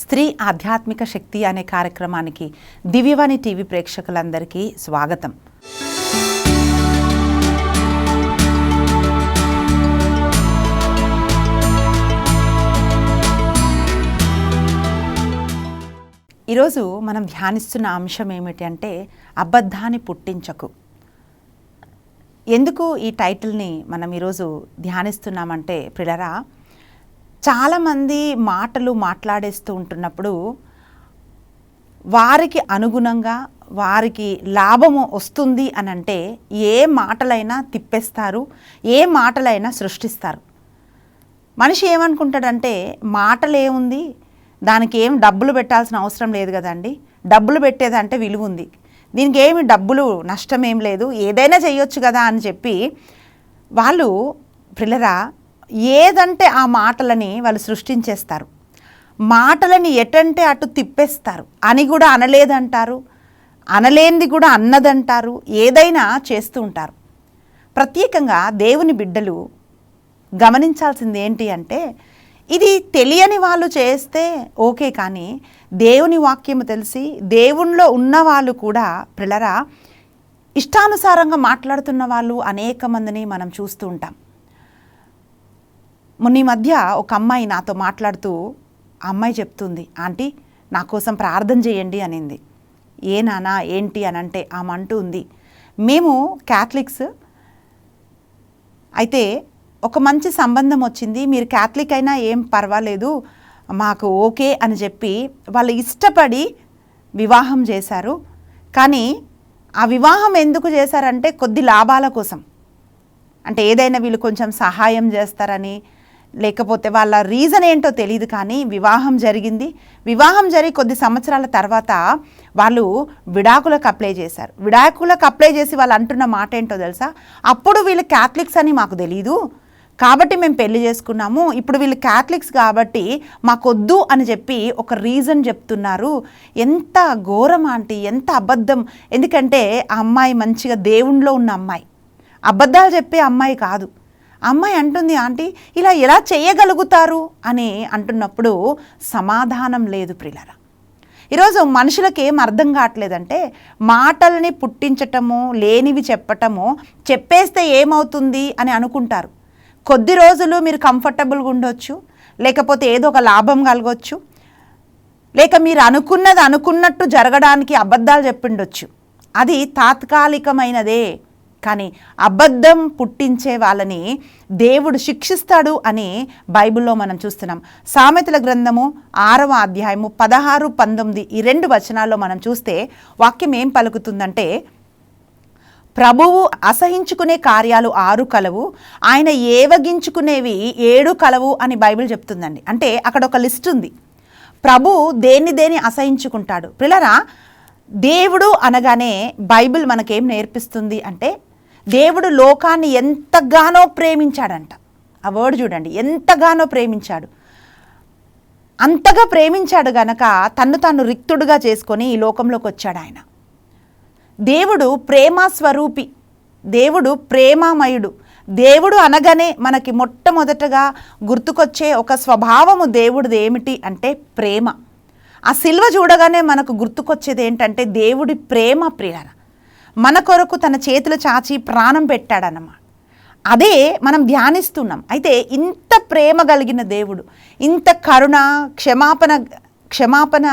స్త్రీ ఆధ్యాత్మిక శక్తి అనే కార్యక్రమానికి దివ్యవాణి టీవీ ప్రేక్షకులందరికీ స్వాగతం. ఈరోజు మనం ధ్యానిస్తున్న అంశం ఏమిటి అంటే అబద్ధాన్ని పుట్టించకు. ఎందుకు ఈ టైటిల్ని మనం ఈరోజు ధ్యానిస్తున్నామంటే ప్రియులారా, చాలామంది మాటలు మాట్లాడేస్తూ ఉంటున్నప్పుడు వారికి అనుగుణంగా వారికి లాభము వస్తుంది అని అంటే ఏ మాటలైనా తిప్పేస్తారు, ఏ మాటలైనా సృష్టిస్తారు. మనిషి ఏమనుకుంటాడంటే మాటలు ఏముంది, దానికి ఏం డబ్బులు పెట్టాల్సిన అవసరం లేదు కదండి, డబ్బులు పెట్టేదంటే విలువ ఉంది, దీనికి ఏమి డబ్బులు నష్టం ఏం లేదు, ఏదైనా చేయొచ్చు కదా అని చెప్పి వాళ్ళు ప్రియులారా ఏదంటే ఆ మాటలని వాళ్ళు సృష్టించేస్తారు. మాటలని ఎటంటే అటు తిప్పేస్తారు. అని కూడా అనలేదంటారు, అనలేనిది కూడా అన్నదంటారు, ఏదైనా చేస్తూ ఉంటారు. ప్రత్యేకంగా దేవుని బిడ్డలు గమనించాల్సింది ఏంటి అంటే, ఇది తెలియని వాళ్ళు చేస్తే ఓకే, కానీ దేవుని వాక్యము తెలిసి దేవునిలో ఉన్న వాళ్ళు కూడా ప్రియులారా ఇష్టానుసారంగా మాట్లాడుతున్న వాళ్ళు అనేక మందిని మనం చూస్తూ ఉంటాం. మొన్న ఈ మధ్య ఒక అమ్మాయి నాతో మాట్లాడుతూ ఆ అమ్మాయి చెప్తుంది, ఆంటీ నా కోసం ప్రార్థన చేయండి అనింది. ఏ నానా ఏంటి అని అంటే ఆమె అంటూ ఉంది, మేము క్యాథలిక్స్ అయితే ఒక మంచి సంబంధం వచ్చింది, మీరు క్యాథలిక్ అయినా ఏం పర్వాలేదు మాకు ఓకే అని చెప్పి వాళ్ళు ఇష్టపడి వివాహం చేశారు. కానీ ఆ వివాహం ఎందుకు చేశారంటే కొద్ది లాభాల కోసం, అంటే ఏదైనా వీళ్ళు కొంచెం సహాయం చేస్తారని, లేకపోతే వాళ్ళ రీజన్ ఏంటో తెలియదు, కానీ వివాహం జరిగింది. వివాహం జరిగి కొద్ది సంవత్సరాల తర్వాత వాళ్ళు విడాకులకు అప్లై చేశారు. విడాకులకు అప్లై చేసి వాళ్ళు అంటున్న మాట ఏంటో తెలుసా, అప్పుడు వీళ్ళు క్యాథలిక్స్ అని మాకు తెలీదు కాబట్టి మేము పెళ్లి చేసుకున్నాము, ఇప్పుడు వీళ్ళు క్యాథలిక్స్ కాబట్టి మాకొద్దు అని చెప్పి ఒక రీజన్ చెప్తున్నారు. ఎంత ఘోరం ఆంటీ, ఎంత అబద్ధం. ఎందుకంటే ఆ అమ్మాయి మంచిగా దేవునిలో ఉన్న అమ్మాయి, అబద్ధాలు చెప్పే అమ్మాయి కాదు. అమ్మాయి అంటుంది, ఆంటీ ఇలా ఎలా చేయగలుగుతారు అని అంటున్నప్పుడు సమాధానం లేదు ప్రియులారా. ఈరోజు మనుషులకు ఏం అర్థం కావట్లేదంటే మాటల్ని పుట్టించటము, లేనివి చెప్పటము, చెప్పేస్తే ఏమవుతుంది అని అనుకుంటారు. కొద్ది రోజులు మీరు కంఫర్టబుల్గా ఉండొచ్చు, లేకపోతే ఏదో ఒక లాభం కలగొచ్చు, లేక మీరు అనుకున్నది అనుకున్నట్టు జరగడానికి అబద్ధాలు చెప్పిండొచ్చు. అది తాత్కాలికమైనదే, కానీ అబద్ధం పుట్టించే వాళ్ళని దేవుడు శిక్షిస్తాడు అని బైబిల్లో మనం చూస్తున్నాం. సామెతల గ్రంథము 6వ అధ్యాయము 16, 19 ఈ 2 వచనాల్లో మనం చూస్తే వాక్యం ఏం పలుకుతుందంటే, ప్రభువు అసహించుకునే కార్యాలు 6 కలవు, ఆయన ఏవగించుకునేవి 7 కలవు అని బైబిల్ చెప్తుందండి. అంటే అక్కడ ఒక లిస్ట్ ఉంది. ప్రభు దేన్ని అసహించుకుంటాడు. ప్రియులారా, దేవుడు అనగానే బైబిల్ మనకేం నేర్పిస్తుంది అంటే, దేవుడు లోకాన్ని ఎంతగానో ప్రేమించాడంట. ఆ వర్డ్ చూడండి, ఎంతగానో ప్రేమించాడు. అంతగా ప్రేమించాడు గనక తన్ను రిక్తుడుగా చేసుకొని ఈ లోకంలోకి వచ్చాడు ఆయన. దేవుడు ప్రేమ స్వరూపి, దేవుడు ప్రేమామయుడు. దేవుడు అనగానే మనకి మొట్టమొదటగా గుర్తుకొచ్చే ఒక స్వభావము దేవుడిది ఏమిటి అంటే ప్రేమ. ఆ సిలువ చూడగానే మనకు గుర్తుకొచ్చేది ఏంటంటే దేవుడి ప్రేమ. ప్రియులారా, మన కొరకు తన చేతులు చాచి ప్రాణం పెట్టాడన్నమాట. అదే మనం ధ్యానిస్తున్నాం. అయితే ఇంత ప్రేమ కలిగిన దేవుడు, ఇంత కరుణ, క్షమాపణ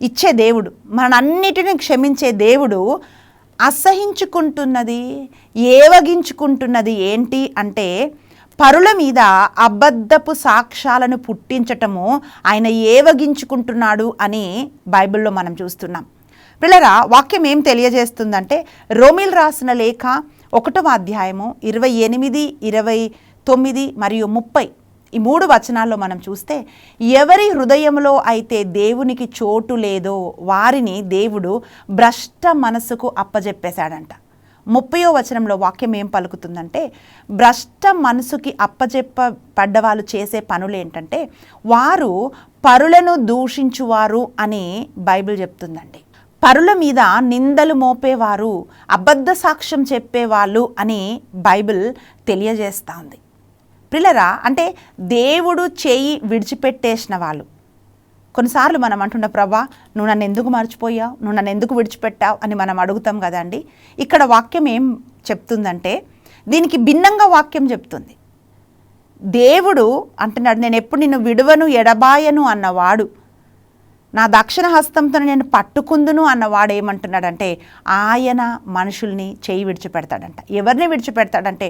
ఇచ్చే దేవుడు, మనన్నిటిని క్షమించే దేవుడు అసహించుకుంటున్నది, ఏవగించుకుంటున్నది ఏంటి అంటే పరుల మీద అబద్ధపు సాక్ష్యాలను పుట్టించటము ఆయన ఏవగించుకుంటున్నాడు అని బైబిల్లో మనం చూస్తున్నాం. ప్రియులారా, వాక్యం ఏం తెలియజేస్తుందంటే, రోమీలు రాసిన లేఖ 1వ అధ్యాయము 28, 29 మరియు 30 ఈ 3 వచనాల్లో మనం చూస్తే, ఎవరి హృదయంలో అయితే దేవునికి చోటు లేదో వారిని దేవుడు భ్రష్ట మనసుకు అప్పజెప్పేశాడంట. 30వ వచనంలో వాక్యం ఏం పలుకుతుందంటే, భ్రష్ట మనసుకి అప్పజెప్పబడ్డ వాళ్ళు చేసే పనులు ఏంటంటే వారు పరులను దూషించువారు అని బైబిల్ చెప్తుందండి. పరుల మీద నిందలు మోపేవారు, అబద్ధ సాక్ష్యం చెప్పేవాళ్ళు అని బైబిల్ తెలియజేస్తూ ఉంది. ప్రియులారా, అంటే దేవుడు చేయి విడిచిపెట్టేసిన వాళ్ళు, కొన్నిసార్లు మనం అంటున్న ప్రభా నువ్వు నన్ను ఎందుకు మర్చిపోయావు, నువ్వు నన్ను ఎందుకు విడిచిపెట్టావు అని మనం అడుగుతాం కదండి. ఇక్కడ వాక్యం ఏం చెప్తుందంటే దీనికి భిన్నంగా వాక్యం చెప్తుంది. దేవుడు అంటున్నాడు, నేను ఎప్పుడు నిన్ను విడువను ఎడబాయను అన్నవాడు, నా దక్షిణ హస్తంతో నేను పట్టుకుందును అన్నవాడు ఏమంటున్నాడంటే ఆయన మనుషుల్ని చేయి విడిచిపెడతాడంట. ఎవరిని విడిచిపెడతాడంటే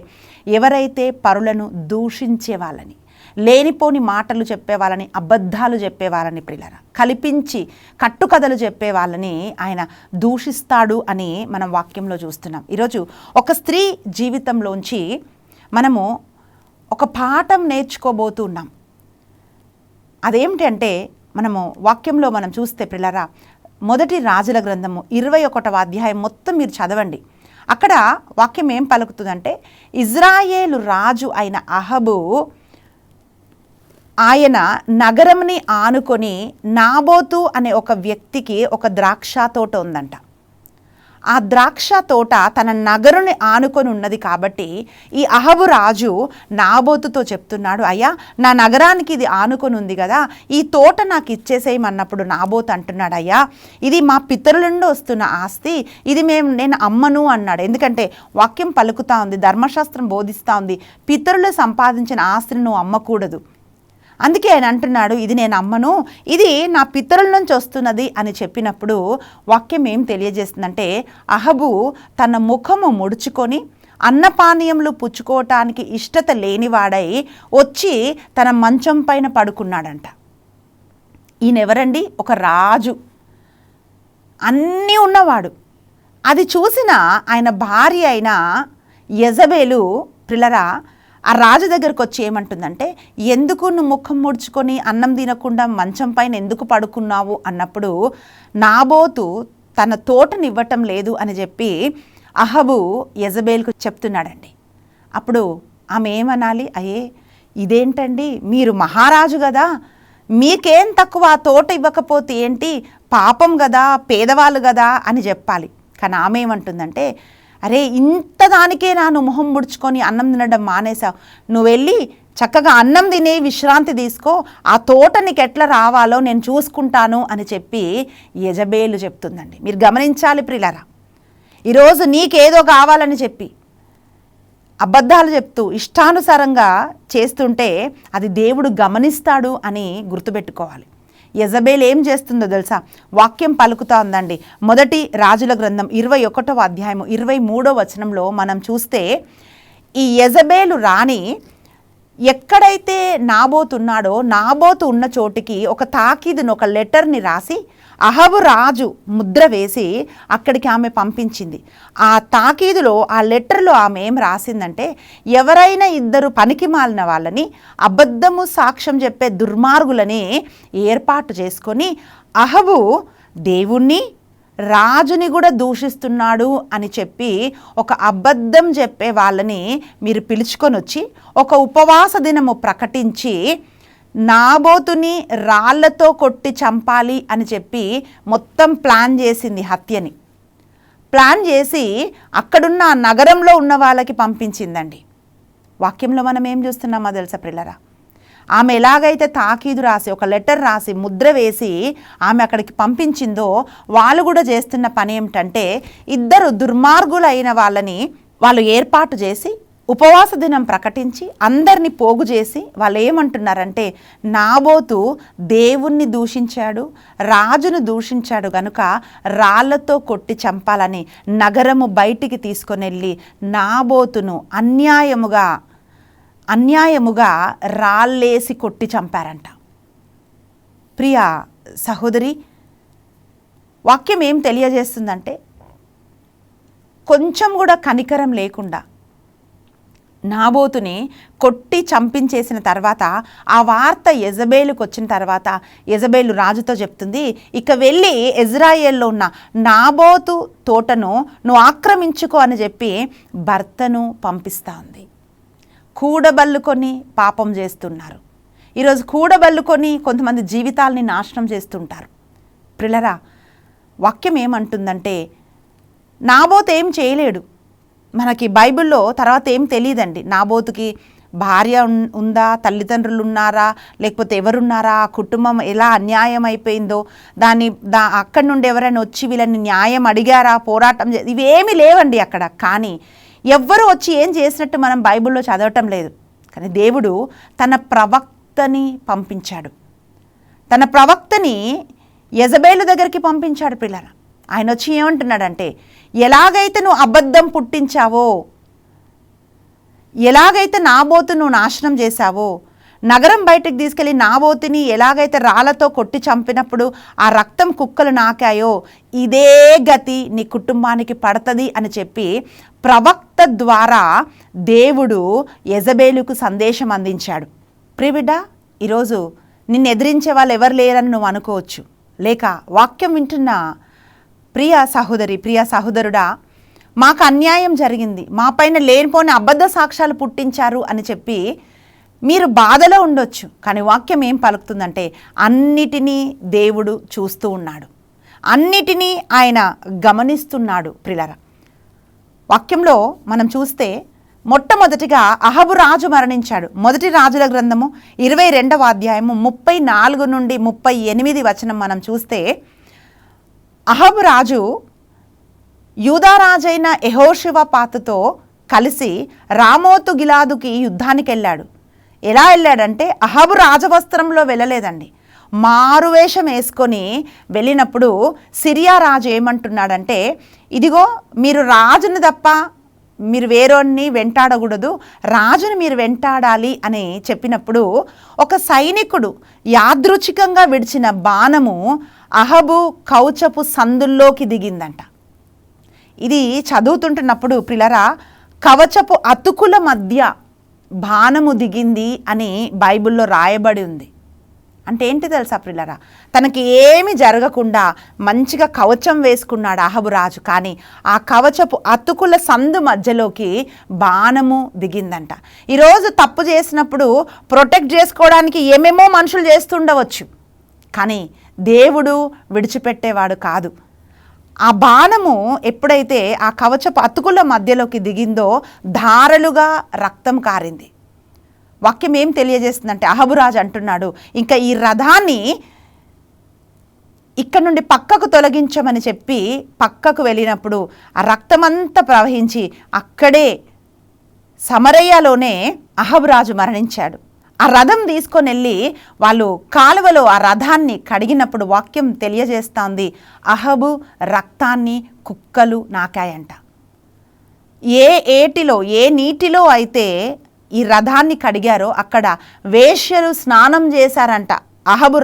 ఎవరైతే పరులను దూషించే వాళ్ళని, లేనిపోని మాటలు చెప్పే వాళ్ళని, అబద్ధాలు చెప్పే వాళ్ళని, ప్రియులారా కల్పించి కట్టుకథలు చెప్పే వాళ్ళని ఆయన దూషిస్తాడు అని మనం వాక్యంలో చూస్తున్నాం. ఈరోజు ఒక స్త్రీ జీవితంలోంచి మనము ఒక పాఠం నేర్చుకోబోతున్నాం. అదేమిటంటే మనము వాక్యంలో మనం చూస్తే ప్రియులారా, మొదటి రాజుల గ్రంథము 21వ అధ్యాయం మొత్తం మీరు చదవండి. అక్కడ వాక్యం ఏం పలుకుతుందంటే ఇజ్రాయేలు రాజు అయిన అహబు ఆయన నగరంని ఆనుకొని నాబోతు అనే ఒక వ్యక్తికి ఒక ద్రాక్ష తోట ఉందంట. ఆ ద్రాక్ష తోట తన నగరుని ఆనుకొని ఉన్నది కాబట్టి ఈ అహబు రాజు నాబోతుతో చెప్తున్నాడు, అయ్యా నా నగరానికి ఇది ఆనుకొని ఉంది కదా, ఈ తోట నాకు ఇచ్చేసేయమన్నప్పుడు నాబోతు అంటున్నాడు, అయ్యా ఇది మా పితరుల నుండి వస్తున్న ఆస్తి, ఇది నేను అమ్మను అన్నాడు. ఎందుకంటే వాక్యం పలుకుతా ఉంది, ధర్మశాస్త్రం బోధిస్తూ ఉంది, పితరులు సంపాదించిన ఆస్తిని నువ్వు అమ్మకూడదు. అందుకే ఆయన అంటున్నాడు, ఇది నేను అమ్మను, ఇది నా పితరుల నుంచి వస్తున్నది అని చెప్పినప్పుడు వాక్యం ఏం తెలియజేస్తుందంటే అహబు తన ముఖము ముడుచుకొని అన్నపానీయములు పుచ్చుకోవటానికి ఇష్టత లేనివాడై వచ్చి తన మంచం పైన పడుకున్నాడంట. ఈయనెవరండి? ఒక రాజు, అన్నీ ఉన్నవాడు. అది చూసిన ఆయన భార్య అయిన యెజబేలు ప్రిలరా ఆ రాజు దగ్గరకు వచ్చి ఏమంటుందంటే, ఎందుకు నువ్వు ముఖం ముడుచుకొని అన్నం తినకుండా మంచం పైన ఎందుకు పడుకున్నావు అన్నప్పుడు నాబోతు తన తోటని ఇవ్వటం లేదు అని చెప్పి అహబు యెజబేలుకు చెప్తున్నాడండి. అప్పుడు ఆమె ఏమనాలి, అయ్యే ఇదేంటండి, మీరు మహారాజు కదా, మీకేం తక్కువ, ఆ తోట ఇవ్వకపోతే ఏంటి, పాపం కదా, పేదవాళ్ళు కదా అని చెప్పాలి. కానీ ఆమె ఏమంటుందంటే, అరే ఇంత దానికే నువ్వు మొహం ముడుచుకొని అన్నం తినడం మానేసావు, నువ్వు వెళ్ళి చక్కగా అన్నం తినే విశ్రాంతి తీసుకో, ఆ తోట నీకు ఎట్లా రావాలో నేను చూసుకుంటాను అని చెప్పి యెజబేలు చెప్తుందండి. మీరు గమనించాలి ప్రియులారా, ఈరోజు నీకేదో కావాలని చెప్పి అబద్ధాలు చెప్తూ ఇష్టానుసారంగా చేస్తుంటే అది దేవుడు గమనిస్తాడు అని గుర్తుపెట్టుకోవాలి. యెజబేలు ఏం చేస్తుందో తెలుసా? వాక్యం పలుకుతా ఉందండి. మొదటి రాజుల గ్రంథం 21వ అధ్యాయము 23వ వచనంలో మనం చూస్తే ఈ యెజబేలు రాణి ఎక్కడైతే నాబోతు ఉన్నాడో నాబోతు ఉన్న చోటికి ఒక తాకీదును, ఒక లెటర్ని రాసి అహబు రాజు ముద్ర వేసి అక్కడికి ఆమె పంపించింది. ఆ తాకీదులో, ఆ లెటర్లో ఆమె ఏం రాసిందంటే, ఎవరైనా ఇద్దరు పనికి మాలిన వాళ్ళని, అబద్ధము సాక్ష్యం చెప్పే దుర్మార్గులని ఏర్పాటు చేసుకొని అహబు దేవుణ్ణి రాజుని కూడా దూషిస్తున్నాడు అని చెప్పి ఒక అబద్ధం చెప్పే వాళ్ళని మీరు పిలుచుకొని వచ్చి ఒక ఉపవాస దినము ప్రకటించి నాబోతుని రాళ్లతో కొట్టి చంపాలి అని చెప్పి మొత్తం ప్లాన్ చేసింది. హత్యని ప్లాన్ చేసి అక్కడున్న నగరంలో ఉన్న వాళ్ళకి పంపించిందండి. వాక్యంలో మనం ఏం చూస్తున్నామో తెలుసా ప్రియులారా? ఆమె ఎలాగైతే తాకీదు రాసి ఒక లెటర్ రాసి ముద్ర వేసి ఆమె అక్కడికి పంపించిందో వాళ్ళు కూడా చేస్తున్న పని ఏమిటంటే ఇద్దరు దుర్మార్గులైన వాళ్ళని వాళ్ళు ఏర్పాటు చేసి ఉపవాస దినం ప్రకటించి అందరినీ పోగు చేసి వాళ్ళు ఏమంటున్నారంటే, నాబోతు దేవుణ్ణి దూషించాడు, రాజును దూషించాడు గనుక రాళ్లతో కొట్టి చంపాలని నగరము బయటికి తీసుకొని వెళ్ళి నాబోతును అన్యాయముగా రాళ్ళేసి కొట్టి చంపారంట. ప్రియ సహోదరి, వాక్యం ఏం తెలియజేస్తుందంటే కొంచెం కూడా కనికరం లేకుండా నాబోతుని కొట్టి చంపించేసిన తర్వాత ఆ వార్త యెజబేలుకు వచ్చిన తర్వాత యెజబేలు రాజుతో చెప్తుంది, ఇక వెళ్ళి ఇజ్రాయేల్లో ఉన్న నాబోతు తోటను నువ్వు ఆక్రమించుకో అని చెప్పి భర్తను పంపిస్తూ ఉంది. కూడబల్లుకొని పాపం చేస్తున్నారు. ఈరోజు కూడబల్లుకొని కొంతమంది జీవితాలని నాశనం చేస్తుంటారు. ప్రియులారా, వాక్యం ఏమంటుందంటే నాబోతు ఏం చేయలేడు. మనకి బైబిల్లో తర్వాత ఏం తెలియదండి. నాబోతుకి భార్య ఉందా, తల్లిదండ్రులు ఉన్నారా, లేకపోతే ఎవరున్నారా, ఆ కుటుంబం ఎలా అన్యాయం అయిపోయిందో అక్కడి నుండి ఎవరైనా వచ్చి వీళ్ళని న్యాయం అడిగారా, పోరాటం ఇవేమీ లేవండి అక్కడ. కానీ ఎవ్వరు వచ్చి ఏం చేసినట్టు మనం బైబిల్లో చదవటం లేదు. కానీ దేవుడు తన ప్రవక్తని పంపించాడు. తన ప్రవక్తని యెజబేలు దగ్గరికి పంపించాడు పిల్లలు. ఆయన వచ్చి ఏమంటున్నాడంటే, ఎలాగైతే నువ్వు అబద్ధం పుట్టించావో, ఎలాగైతే నాబోతు నువ్వు నాశనం చేశావో, నగరం బయటకు తీసుకెళ్ళి నాబోతుని ఎలాగైతే రాళ్లతో కొట్టి చంపినప్పుడు ఆ రక్తం కుక్కలు నాకాయో, ఇదే గతి నీ కుటుంబానికి పడుతుంది అని చెప్పి ప్రవక్త ద్వారా దేవుడు యెజబేలుకు సందేశం అందించాడు. ప్రియబిడ్డ, ఈరోజు నిన్ను ఎదిరించే వాళ్ళు ఎవరు లేరని నువ్వు అనుకోవచ్చు. లేక వాక్యం వింటున్న ప్రియ సహోదరి, ప్రియ సహోదరుడా, మాకు అన్యాయం జరిగింది, మా పైన లేనిపోని అబద్ధ సాక్ష్యాలు పుట్టించారు అని చెప్పి మీరు బాధలో ఉండొచ్చు. కానీ వాక్యం ఏం పలుకుతుందంటే, అన్నిటినీ దేవుడు చూస్తూ ఉన్నాడు, అన్నిటినీ ఆయన గమనిస్తున్నాడు. ప్రియులారా, వాక్యంలో మనం చూస్తే మొట్టమొదటిగా అహబు రాజు మరణించాడు. మొదటి రాజుల గ్రంథము 22వ అధ్యాయము 34 నుండి 38 వచనం మనం చూస్తే, అహబు రాజు యూదారాజైన యెహోషాపాతుతో కలిసి రామోతు గిలాదుకి యుద్ధానికి వెళ్ళాడు. ఎలా వెళ్ళాడంటే, అహబు రాజవస్త్రంలో వెళ్ళలేదండి, మారువేషం వేసుకొని వెళ్ళినప్పుడు సిరియా రాజు ఏమంటున్నాడంటే, ఇదిగో మీరు రాజుని తప్ప మీరు వేరోన్ని వెంటాడకూడదు, రాజును మీరు వెంటాడాలి అని చెప్పినప్పుడు ఒక సైనికుడు యాదృచ్ఛికంగా విడిచిన బాణము అహబు కవచపు సందుల్లోకి దిగిందంట. ఇది చదువుతుంటున్నప్పుడు ప్రిలరా, కవచపు అతుకుల మధ్య బాణము దిగింది అని బైబిల్లో రాయబడి ఉంది. అంటే ఏంటి తెలుసా ప్రిలరా, తనకి ఏమి జరగకుండా మంచిగా కవచం వేసుకున్నాడు అహబు రాజు. కానీ ఆ కవచపు అతుకుల సందు మధ్యలోకి బాణము దిగిందంట. ఈరోజు తప్పు చేసినప్పుడు ప్రొటెక్ట్ చేసుకోవడానికి ఏమేమో మనుషులు చేస్తుండవచ్చు, కానీ దేవుడు విడిచిపెట్టేవాడు కాదు. ఆ బాణము ఎప్పుడైతే ఆ కవచపు అతుకుల మధ్యలోకి దిగిందో ధారలుగా రక్తం కారింది. వాక్యం ఏం తెలియజేస్తుందంటే, అహబురాజు అంటున్నాడు, ఇంకా ఈ రథాన్ని ఇక్కడ నుండి పక్కకు తొలగించమని చెప్పి పక్కకు వెళ్ళినప్పుడు ఆ రక్తమంతా ప్రవహించి అక్కడే సమరయ్యలోనే అహబురాజు మరణించాడు. ఆ రథం తీసుకొని వెళ్ళి వాళ్ళు కాలువలో ఆ రథాన్ని కడిగినప్పుడు వాక్యం తెలియజేస్తోంది, అహబు రక్తాన్ని కుక్కలు నాకాయంట. ఏ ఏటిలో, ఏ నీటిలో అయితే ఈ రథాన్ని కడిగారో అక్కడ వేశ్యలు స్నానం చేశారంట. అహబు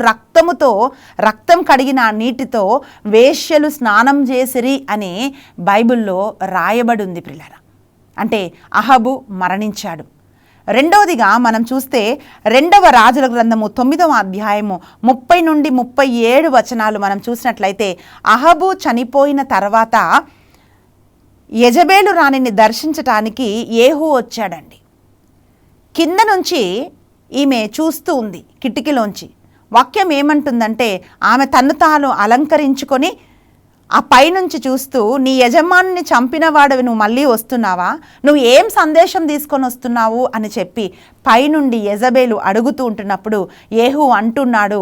రక్తం కడిగిన నీటితో వేశ్యలు స్నానం చేసిరి అని బైబిల్లో రాయబడి ఉంది ప్రియులారా. అంటే అహబు మరణించాడు. రెండవదిగా మనం చూస్తే 2వ రాజుల గ్రంథము 9వ అధ్యాయము 30 నుండి 37 వచనాలు మనం చూసినట్లయితే, అహబు చనిపోయిన తర్వాత యెజబేలు రాణిని దర్శించటానికి యేహూ వచ్చాడండి. కింద నుంచి ఈమె చూస్తూ ఉంది కిటికీలోంచి. వాక్యం ఏమంటుందంటే, ఆమె తన్ను తాను అలంకరించుకొని ఆ పైనుంచి చూస్తూ, నీ యజమానిని చంపినవాడివి నువ్వు మళ్ళీ వస్తున్నావా, నువ్వు ఏం సందేశం తీసుకొని వస్తున్నావు అని చెప్పి పైనుండి యెజబేలు అడుగుతూ ఉంటున్నప్పుడు యేహూ అంటున్నాడు,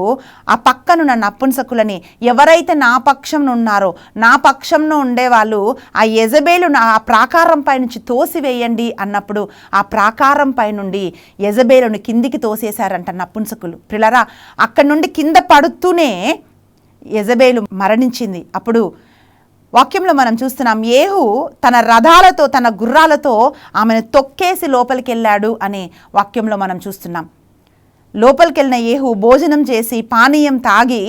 ఆ పక్కనున్న నపుంసకులని, ఎవరైతే నా పక్షంలో ఉన్నారో, నా పక్షంలో ఉండేవాళ్ళు ఆ యెజబేలు ఆ ప్రాకారం పై నుంచి తోసివేయండి అన్నప్పుడు ఆ ప్రాకారం పై నుండి యెజబేలుని కిందికి తోసేశారంట నపుంసకులు. ప్రిలరా, అక్కడి నుండి కింద పడుతూనే యెజబేలు మరణించింది. అప్పుడు వాక్యంలో మనం చూస్తున్నాం, యేహూ తన రథాలతో, తన గుర్రాలతో ఆమెను తొక్కేసి లోపలికి వెళ్ళాడు అని వాక్యంలో మనం చూస్తున్నాం. లోపలికి వెళ్ళిన యేహూ భోజనం చేసి పానీయం తాగి,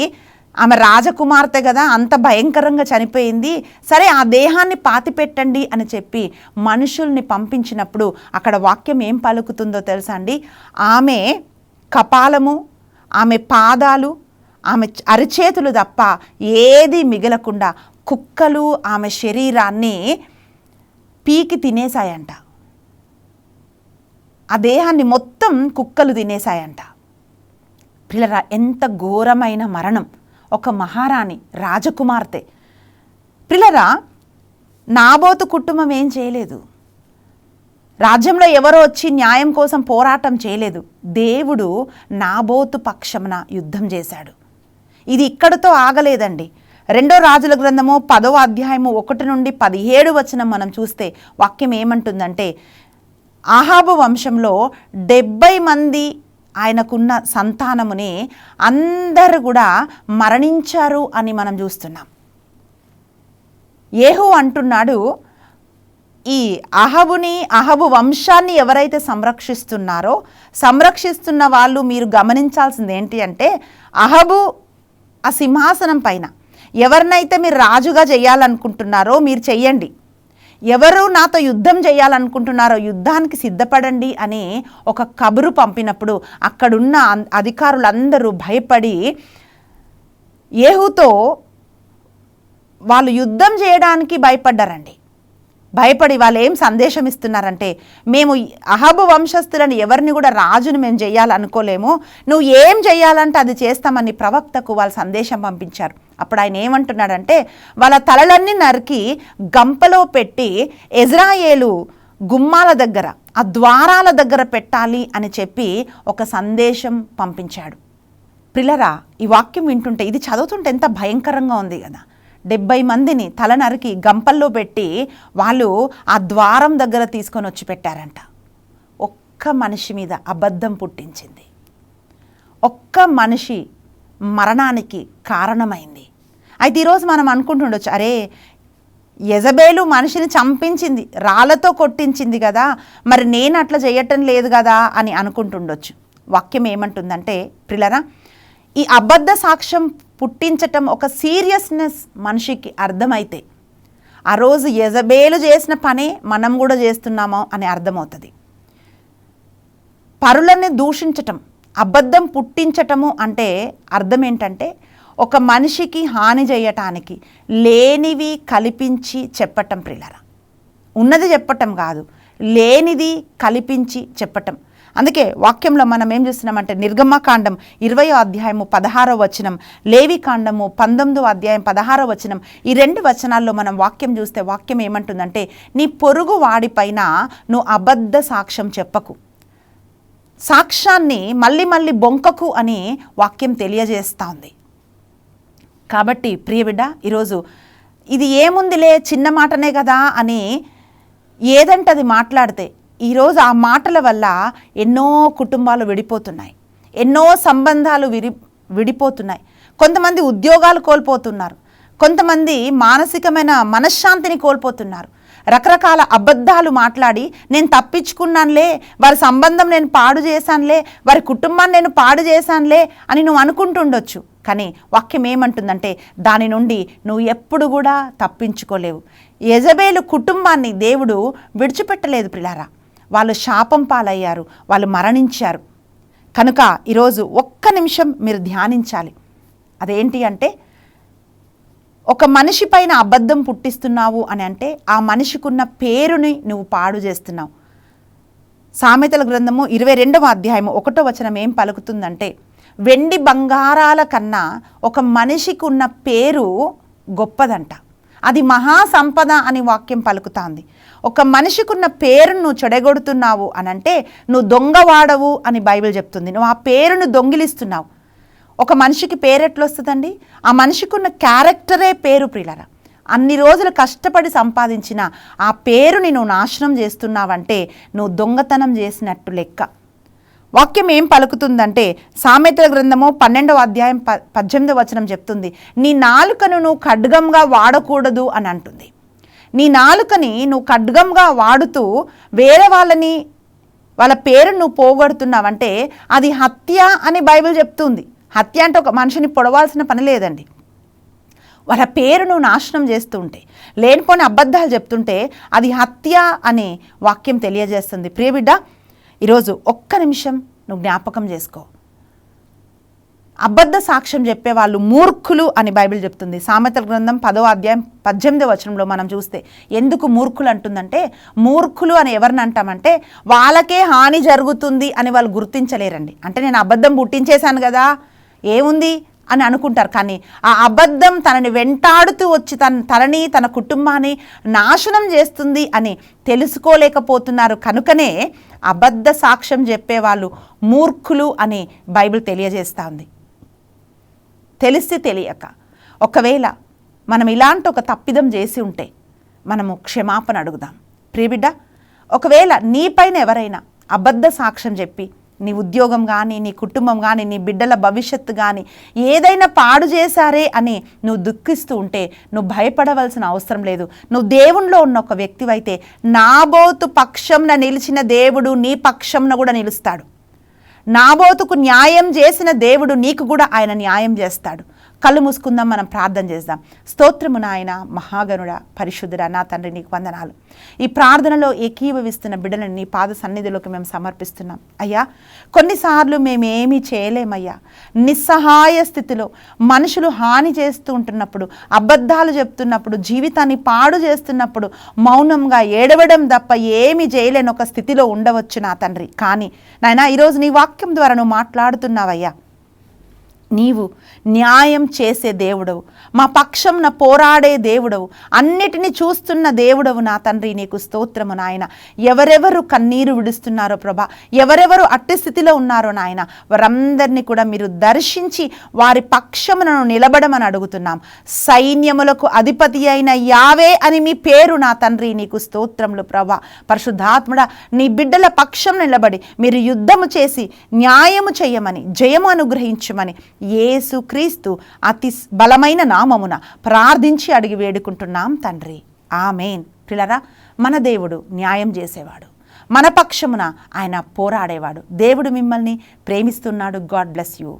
ఆమె రాజకుమార్తె కదా, అంత భయంకరంగా చనిపోయింది, సరే ఆ దేహాన్ని పాతిపెట్టండి అని చెప్పి మనుషుల్ని పంపించినప్పుడు అక్కడ వాక్యం ఏం పలుకుతుందో తెలుసా అండి, ఆమె కపాలము, ఆమె పాదాలు, ఆమె అరిచేతులు తప్ప ఏది మిగలకుండా కుక్కలు ఆమె శరీరాన్ని పీకి తినేశాయంట. ఆ దేహాన్ని మొత్తం కుక్కలు తినేశాయంట. పిల్లరా, ఎంత ఘోరమైన మరణం! ఒక మహారాణి, రాజకుమార్తె. పిల్లరా, నాబోతు కుటుంబం ఏం చేయలేదు. రాజ్యంలో ఎవరో వచ్చి న్యాయం కోసం పోరాటం చేయలేదు. దేవుడు నాబోతు పక్షమున యుద్ధం చేశాడు. ఇది ఇక్కడితో ఆగలేదండి. 2 రాజుల గ్రంథము 10వ అధ్యాయము 1 నుండి 17 వచనం మనం చూస్తే వాక్యం ఏమంటుందంటే, ఆహాబు వంశంలో 70 మంది ఆయనకున్న సంతానముని అందరూ కూడా మరణించారు అని మనం చూస్తున్నాం. యేహూ అంటున్నాడు, ఈ అహబు వంశాన్ని ఎవరైతే సంరక్షిస్తున్న వాళ్ళు మీరు గమనించాల్సింది ఏంటి అంటే, అహబు ఆ సింహాసనం పైన ఎవరినైతే మీరు రాజుగా చేయాలనుకుంటున్నారో మీరు చెయ్యండి, ఎవరు నాతో యుద్ధం చేయాలనుకుంటున్నారో యుద్ధానికి సిద్ధపడండి అని ఒక కబురు పంపినప్పుడు అక్కడున్న అధికారులందరూ భయపడి యేహూతో వాళ్ళు యుద్ధం చేయడానికి భయపడి వాళ్ళు ఏం సందేశం ఇస్తున్నారంటే, మేము అహబు వంశస్థులని ఎవరిని కూడా రాజును మేము చేయాలనుకోలేము, నువ్వు ఏం చేయాలంటే అది చేస్తామని ప్రవక్తకు వాళ్ళు సందేశం పంపించారు. అప్పుడు ఆయన ఏమంటున్నాడంటే, వాళ్ళ తలలన్నీ నరికి గంపలో పెట్టి యెజ్రెయేలు గుమ్మాల దగ్గర ఆ ద్వారాల దగ్గర పెట్టాలి అని చెప్పి ఒక సందేశం పంపించాడు. ప్రిలరా, ఈ వాక్యం వింటుంటే ఇది చదువుతుంటే ఎంత భయంకరంగా ఉంది కదా. 70 మందిని తల నరికి గంపల్లో పెట్టి వాళ్ళు ఆ ద్వారం దగ్గర తీసుకొని వచ్చి పెట్టారంట. ఒక్క మనిషి మీద అబద్ధం పుట్టించింది, ఒక్క మనిషి మరణానికి కారణమైంది. అయితే ఈరోజు మనం అనుకుంటుండొచ్చు, అరే యెజబేలు మనిషిని చంపించింది, రాళ్లతో కొట్టించింది కదా, మరి నేను అట్లా చేయటం లేదు కదా అని అనుకుంటుండొచ్చు. వాక్యం ఏమంటుందంటే ప్రిలరా, ఈ అబద్ధ సాక్ష్యం పుట్టించటం ఒక సీరియస్నెస్ మనిషికి అర్థమైతే ఆ రోజు యెజబేలు చేసిన పనే మనం కూడా చేస్తున్నామో అని అర్థమవుతుంది. పరులని దూషించటం, అబద్ధం పుట్టించటము అంటే అర్థం ఏంటంటే, ఒక మనిషికి హాని చేయటానికి లేనివి కల్పించి చెప్పటం ప్రియులారా. ఉన్నది చెప్పటం కాదు, లేనిది కల్పించి చెప్పటం. అందుకే వాక్యంలో మనం ఏం చూస్తున్నామంటే, నిర్గమకాండం 20వ అధ్యాయము 16వ వచనం, లేవికాండము 19వ అధ్యాయం 16వ వచనం, ఈ 2 వచనాల్లో మనం వాక్యం చూస్తే వాక్యం ఏమంటుందంటే, నీ పొరుగు వాడిపైన నువ్వు అబద్ధ సాక్ష్యం చెప్పకు, సాక్ష్యాన్ని మళ్ళీ మళ్ళీ బొంకకు అని వాక్యం తెలియజేస్తూ ఉంది. కాబట్టి ప్రియబిడ్డ, ఈరోజు ఇది ఏముందిలే చిన్న మాటనే కదా అని ఏదంటే అది మాట్లాడితే ఈరోజు ఆ మాటల వల్ల ఎన్నో కుటుంబాలు విడిపోతున్నాయి, ఎన్నో సంబంధాలు విడిపోతున్నాయి. కొంతమంది ఉద్యోగాలు కోల్పోతున్నారు, కొంతమంది మానసికమైన మనశ్శాంతిని కోల్పోతున్నారు. రకరకాల అబద్ధాలు మాట్లాడి నేను తప్పించుకున్నానులే, వారి సంబంధం నేను పాడు చేశానులే, వారి కుటుంబాన్ని నేను పాడు చేశానులే అని నువ్వు అనుకుంటుండొచ్చు. కానీ వాక్యం ఏమంటుందంటే, దాని నుండి నువ్వు ఎప్పుడు కూడా తప్పించుకోలేవు. యెజబేలు కుటుంబాన్ని దేవుడు విడిచిపెట్టలేదు ప్రిలారా, వాళ్ళు శాపం పాలయ్యారు, వాళ్ళు మరణించారు. కనుక ఈరోజు ఒక్క నిమిషం మీరు ధ్యానించాలి. అదేంటి అంటే, ఒక మనిషి పైన అబద్ధం పుట్టిస్తున్నావు అని అంటే ఆ మనిషికున్న పేరుని నువ్వు పాడు చేస్తున్నావు. సామెతల గ్రంథము 22వ అధ్యాయము 1వ వచనం ఏం పలుకుతుందంటే, వెండి బంగారాల కన్నా ఒక మనిషికి ఉన్న పేరు గొప్పదంట, అది మహాసంపద అని వాక్యం పలుకుతాంది. ఒక మనిషికున్న పేరును నువ్వు చెడగొడుతున్నావు అని అంటే నువ్వు దొంగవాడవు అని బైబిల్ చెప్తుంది. నువ్వు ఆ పేరును దొంగిలిస్తున్నావు. ఒక మనిషికి పేరు ఎట్లొస్తుందండి? ఆ మనిషికున్న క్యారెక్టరే పేరు ప్రియులారా. అన్ని రోజులు కష్టపడి సంపాదించిన ఆ పేరుని నువ్వు నాశనం చేస్తున్నావంటే నువ్వు దొంగతనం చేసినట్టు లెక్క. వాక్యం ఏం పలుకుతుందంటే, సామెతల గ్రంథము 12వ అధ్యాయం 18వ వచనం చెప్తుంది, నీ నాలుకను నువ్వు ఖడ్గంగా వాడకూడదు అని అంటుంది. నీ నాలుకని నువ్వు ఖడ్గంగా వాడుతూ వేరే వాళ్ళ పేరును నువ్వు పోగొడుతున్నావంటే అది హత్య అని బైబిల్ చెప్తుంది. హత్య అంటే ఒక మనిషిని పొడవాల్సిన పని లేదండి. వాళ్ళ పేరు నువ్వు నాశనం చేస్తూ ఉంటే, లేనిపోని అబద్ధాలు చెప్తుంటే అది హత్య అని వాక్యం తెలియజేస్తుంది. ప్రియబిడ్డ, ఈరోజు ఒక్క నిమిషం నువ్వు జ్ఞాపకం చేసుకో. అబద్ధ సాక్ష్యం చెప్పేవాళ్ళు మూర్ఖులు అని బైబిల్ చెప్తుంది. సామెతల గ్రంథం 10వ అధ్యాయం 18వ వచనంలో మనం చూస్తే ఎందుకు మూర్ఖులు అంటుందంటే, మూర్ఖులు అని ఎవరిని అంటామంటే వాళ్ళకే హాని జరుగుతుంది అని వాళ్ళు గుర్తించలేరండి. అంటే నేను అబద్ధం పుట్టించేశాను కదా, ఏముంది అని అనుకుంటారు. కానీ ఆ అబద్ధం తనని వెంటాడుతూ వచ్చి తనని తన కుటుంబాన్ని నాశనం చేస్తుంది అని తెలుసుకోలేకపోతున్నారు. కనుకనే అబద్ధ సాక్ష్యం చెప్పేవాళ్ళు మూర్ఖులు అని బైబిల్ తెలియజేస్తూ ఉంది. తెలిసి తెలియక ఒకవేళ మనం ఇలాంటి ఒక తప్పిదం చేసి ఉంటే మనము క్షమాపణ అడుగుదాం. ప్రియబిడ్డ, ఒకవేళ నీపైన ఎవరైనా అబద్ధ సాక్ష్యం చెప్పి నీ ఉద్యోగం కానీ, నీ కుటుంబం కానీ, నీ బిడ్డల భవిష్యత్తు కానీ ఏదైనా పాడు చేశారే అని నువ్వు దుఃఖిస్తూ ఉంటే నువ్వు భయపడవలసిన అవసరం లేదు. నువ్వు దేవునిలో ఉన్న ఒక వ్యక్తివైతే నాబోతు పక్షంన నిలిచిన దేవుడు నీ పక్షంన కూడా నిలుస్తాడు. నాబోతుకు న్యాయం చేసిన దేవుడు నీకు కూడా ఆయన న్యాయం చేస్తాడు. కళ్ళు మూసుకుందాం, మనం ప్రార్థన చేద్దాం. స్తోత్రము నాయన, మహాగణుడ, పరిశుద్ధుడా, నా తండ్రి నీకు వందనాలు. ఈ ప్రార్థనలో ఏకీభవిస్తున్న బిడ్డలను నీ పాద సన్నిధిలోకి మేము సమర్పిస్తున్నాం. అయ్యా, కొన్నిసార్లు మేమేమీ చేయలేమయ్యా. నిస్సహాయ స్థితిలో మనుషులు హాని చేస్తూ ఉంటున్నప్పుడు, అబద్ధాలు చెప్తున్నప్పుడు, జీవితాన్ని పాడు చేస్తున్నప్పుడు మౌనంగా ఏడవడం తప్ప ఏమీ చేయలేని ఒక స్థితిలో ఉండవచ్చు నా తండ్రి. కానీ నాయన, ఈరోజు నీ వాక్యం ద్వారా నువ్వు మాట్లాడుతున్నావయ్యా. నీవు న్యాయం చేసే దేవుడవు, మా పక్షంన పోరాడే దేవుడవు, అన్నిటినీ చూస్తున్న దేవుడవు నా తండ్రి. నీకు స్తోత్రము నాయన. ఎవరెవరు కన్నీరు విడుస్తున్నారో ప్రభా, ఎవరెవరు అట్టి స్థితిలో ఉన్నారో నాయన, వారందరినీ కూడా మీరు దర్శించి వారి పక్షమును నిలబడమని అడుగుతున్నాం. సైన్యములకు అధిపతి అయిన యావే అని మీ పేరు నా తండ్రి. నీకు స్తోత్రములు ప్రభా. పరిశుద్ధాత్ముడా, నీ బిడ్డల పక్షం నిలబడి మీరు యుద్ధము చేసి న్యాయము చేయమని, జయము అనుగ్రహించమని యేసు క్రీస్తు అతి బలమైన నామమున ప్రార్థించి అడిగి వేడుకుంటున్నాం తండ్రి. ఆమేన్. ప్రియులారా, మన దేవుడు న్యాయం చేసేవాడు, మన పక్షమున ఆయన పోరాడేవాడు. దేవుడు మిమ్మల్ని ప్రేమిస్తున్నాడు. God bless you.